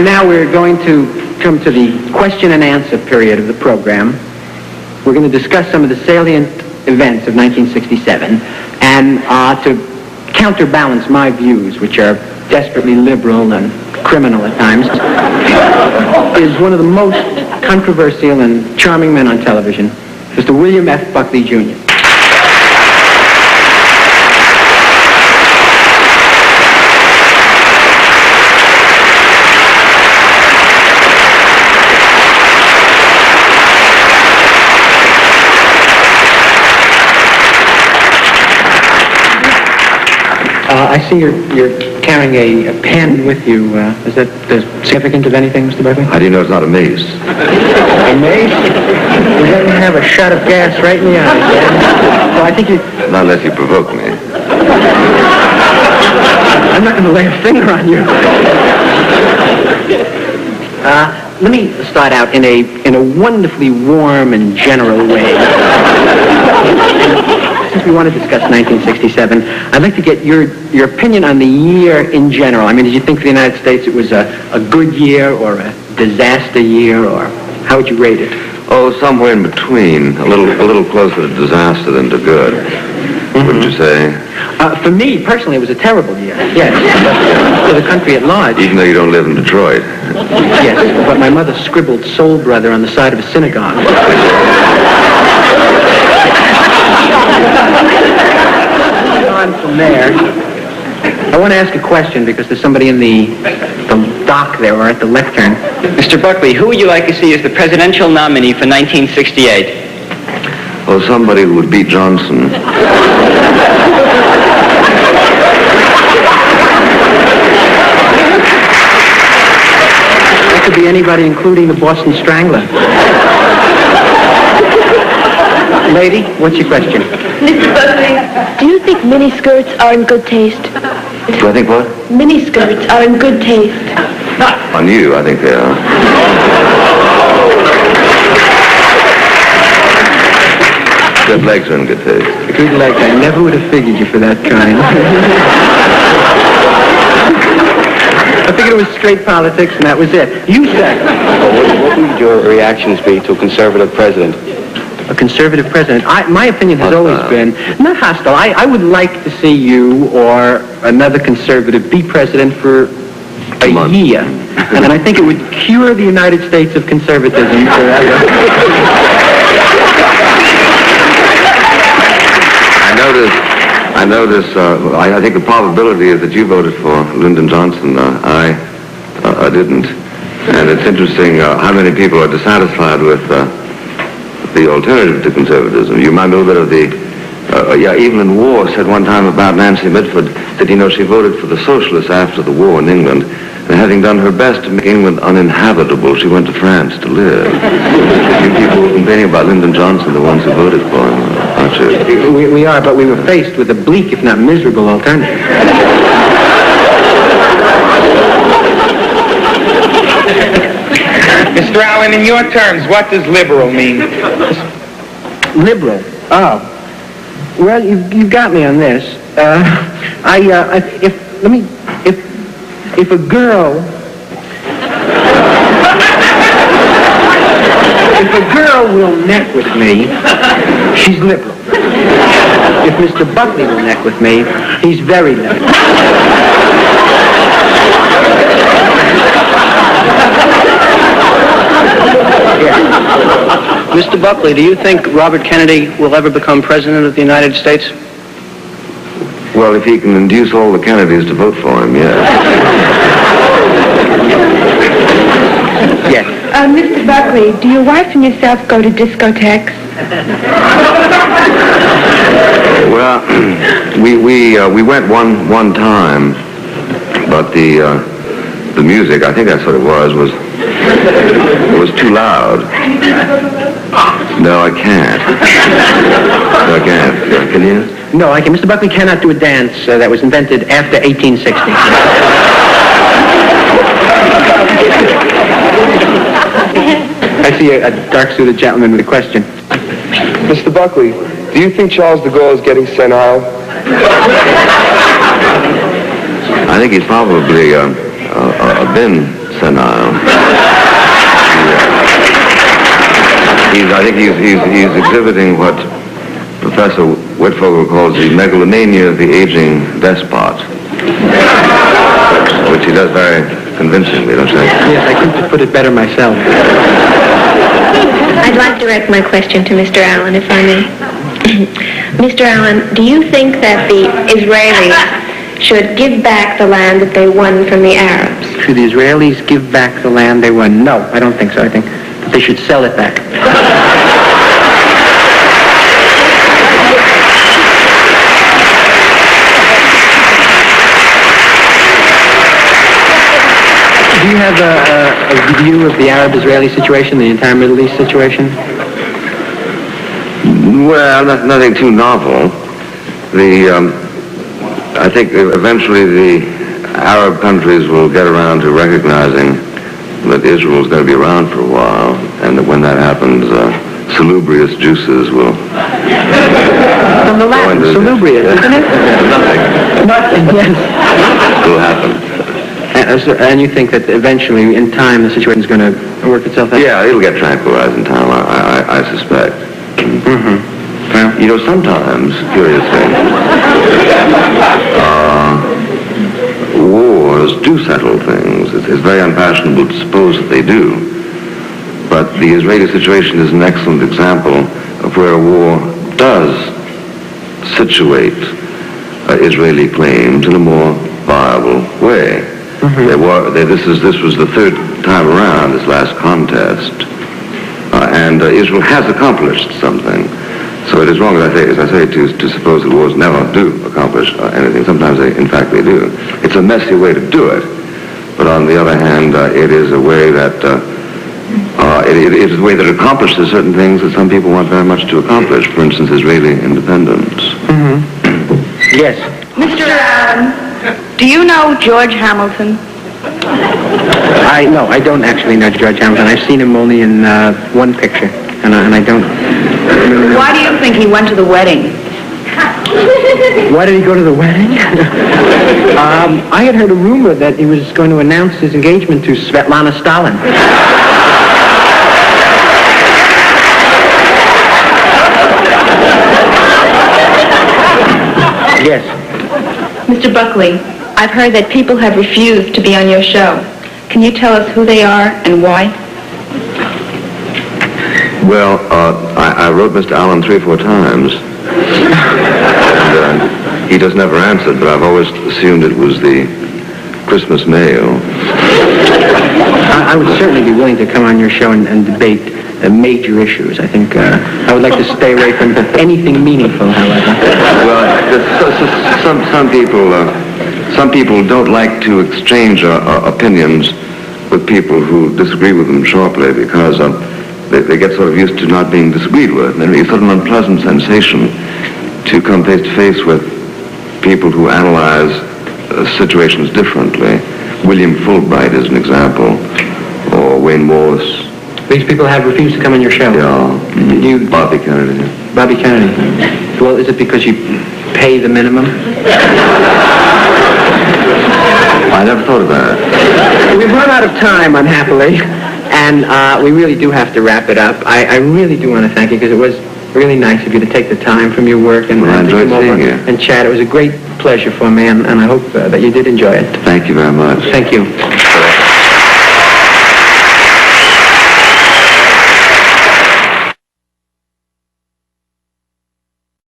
And now we're going to come to the question and answer period of the program. We're going to discuss some of the salient events of 1967, and to counterbalance my views, which are desperately liberal and criminal at times, is one of the most controversial and charming men on television, Mr. William F. Buckley, Jr. I see you're carrying a pen with you. Is that significant of anything, Mr. Buckley? How do you know it's not a mace? A mace? You let me have a shot of gas right in the eye. So I think you... Not unless you provoke me. I'm not going to lay a finger on you. Let me start out in a wonderfully warm and general way. Since we want to discuss 1967, I'd like to get your opinion on the year in general. I mean, did you think for the United States it was a good year or a disaster year, or how would you rate it? Oh, somewhere in between. A little closer to disaster than to good. Mm-hmm. Wouldn't you say? For me, personally, it was a terrible year. Yes. But for the country at large. Even though you don't live in Detroit. Yes, but my mother scribbled Soul Brother on the side of a synagogue. On from there, I want to ask a question because there's somebody in the dock there or at the lectern. Mr. Buckley, who would you like to see as the presidential nominee for 1968? Oh, somebody who would beat Johnson. That could be anybody, including the Boston Strangler. Lady, what's your question? Mr. Buckley, do you think miniskirts are in good taste? Do I think what? Miniskirts are in good taste. On you, I think they are. Good legs are in good taste. Good legs. I never would have figured you for that kind. I figured it was straight politics, and that was it. You said. What would your reactions be to a conservative president? A conservative president. My opinion has always been, not hostile. I would like to see you or another conservative be president for a year. And then I think it would cure the United States of conservatism forever. I notice, I think the probability is that you voted for Lyndon Johnson. I didn't. And it's interesting how many people are dissatisfied with the alternative to conservatism. You might know that of the, Evelyn Waugh said one time about Nancy Mitford that, she voted for the socialists after the war in England, and having done her best to make England uninhabitable, she went to France to live. You people were complaining about Lyndon Johnson, the ones who voted for him, aren't you? We are, but we were faced with a bleak, if not miserable, alternative. Mr. Allen, in your terms, what does liberal mean? Liberal? Oh. Well, you've got me on this. If a girl will neck with me, she's liberal. If Mr. Buckley will neck with me, he's very liberal. Mr. Buckley, do you think Robert Kennedy will ever become president of the United States? Well, if he can induce all the Kennedys to vote for him, yeah. Yes. Mr. Buckley, do your wife and yourself go to discotheques? Well, we went one time, but the music, I think that's what it was too loud. No, I can't. No, I can't. Can you? No, I can. Mr. Buckley cannot do a dance that was invented after 1860. I see a dark-suited gentleman with a question. Mr. Buckley, do you think Charles de Gaulle is getting senile? I think he's probably been senile. I think he's exhibiting what Professor Whitfogel calls the megalomania of the aging despot, which he does very convincingly, don't you think? Yes, I couldn't have put it better myself. I'd like to direct my question to Mr. Allen, if I may. Mr. Allen, do you think that the Israelis should give back the land that they won from the Arabs? Should the Israelis give back the land they won? No, I don't think so. I think that they should sell it back. Do you have a view of the Arab-Israeli situation, the entire Middle East situation? Well, nothing too novel. I think eventually the Arab countries will get around to recognizing that Israel is going to be around for a while, and that when that happens, salubrious juices will... From the Latin, salubrious, isn't it? Nothing. Nothing, yes. Will happen. And you think that eventually, in time, the situation is going to work itself out? Yeah, it'll get tranquilized in time, I suspect. Mm-hmm. Well, You know, sometimes, curiously, wars do settle things. It's very unfashionable to suppose that they do. But the Israeli situation is an excellent example of where a war does situate Israeli claims in a more viable way. Mm-hmm. This was the third time around, this last contest, and Israel has accomplished something. So it is wrong, as I say, to suppose that wars never do accomplish anything. Sometimes, in fact, they do. It's a messy way to do it, but on the other hand, it is a way that it is a way that accomplishes certain things that some people want very much to accomplish. For instance, Israeli independence. Mm-hmm. Yes. Mr. Allen, do you know George Hamilton? No, I don't actually know George Hamilton. I've seen him only in one picture, and I don't. Why do you think he went to the wedding? Why did he go to the wedding? I had heard a rumor that he was going to announce his engagement to Svetlana Stalin. Yes. Mr. Buckley, I've heard that people have refused to be on your show. Can you tell us who they are and why? Well, I wrote Mr. Allen 3 or 4 times, and he just never answered, but I've always assumed it was the Christmas mail. I would certainly be willing to come on your show and debate major issues. I think I would like to stay away from anything meaningful, however. Well, some people don't like to exchange opinions with people who disagree with them sharply because they get sort of used to not being disagreed with. And it's sort of an unpleasant sensation to come face to face with people who analyze situations differently. William Fulbright is an example, or Wayne Morse. These people have refused to come on your show. Yeah. Bobby Kennedy. Bobby Kennedy. Well, is it because you pay the minimum? I never thought of that. We've run out of time, unhappily, and we really do have to wrap it up. I really do want to thank you because it was really nice of you to take the time from your work and I to enjoyed come over seeing you. and chat. It was a great pleasure for me, and I hope that you did enjoy it. Thank you very much. Thank you.